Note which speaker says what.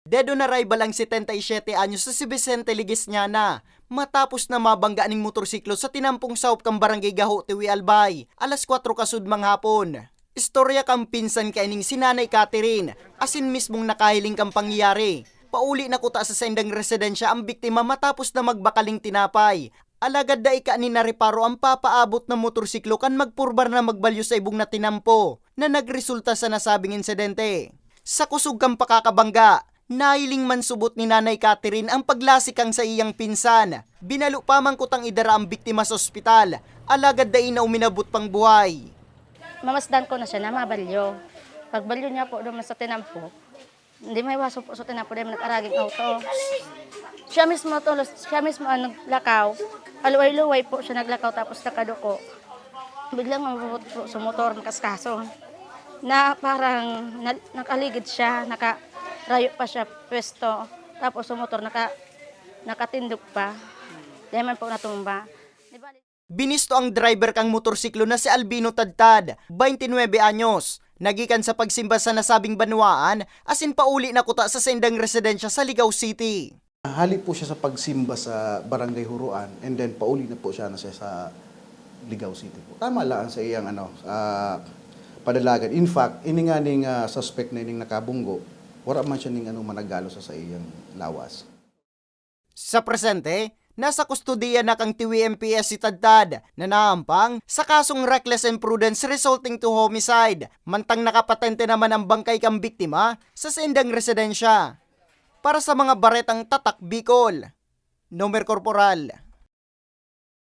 Speaker 1: Dead on arrival ang 77 anyos sa si Vicente Ligisñana matapos na mabangga ning motorsiklo sa tinampong saop kang barangay Gaho, Tiwi Albay, alas 4 kasudmang hapon. Istorya kang pinsan kay ning sinanay Catherine, asin mismong nakahiling kang pangyayari. Pauli na kuta sa sendang residensya ang biktima matapos na magbakaling tinapay. Alagad da ika ni nareparo ang papaabot na motorsiklo kan magpurbar na magbalyo sa ibong na tinampo na nagresulta sa nasabing insidente. Sa kusog kang pakakabangga, nailing man subot ni Nanay Catherine ang paglasikang sa iyang pinsan. Binalo pa man kutang idara ang biktima sa ospital, alagad da ina uminabot pang buhay.
Speaker 2: Mamasdan ko na siya na mabalyo. Pagbalyo niya po doon sa tinampo, hindi may waso po sa tinampo dahil nag-araging auto. Siya mismo ang naglakaw. Aluway-luway po siya naglakaw tapos nakaduko. Biglang mabubot po sa motor nakaskaso. Na parang nakaligid siya, nakarayo pa siya pwesto. Tapos sa motor nakatindog pa. Dahil man po natumba.
Speaker 1: Binisto ang driver kang motorsiklo na si Albino Tadtad, 29 anyos. Nagikan sa pagsimba sa nasabing banwaan, asin pauli na kuta sa sendang residensya sa Ligao City.
Speaker 3: Halip po siya sa pagsimba sa Barangay Huruan and then pauli na po siya sa Ligao City po. Tama lang sa iyang padalagan. In fact, ini nga ning suspect na ining nakabunggo, wala man siya ning managalo sa iyang lawas.
Speaker 1: Sa presente, nasa kustudiya na kang Tiwi MPS si Tadtad na naampang sa kasong reckless imprudence resulting to homicide. Mantang nakapatente naman ang bangkay kang biktima sa sendang residensya. Para sa mga baretang Tatak Bicol, Nomer Corporal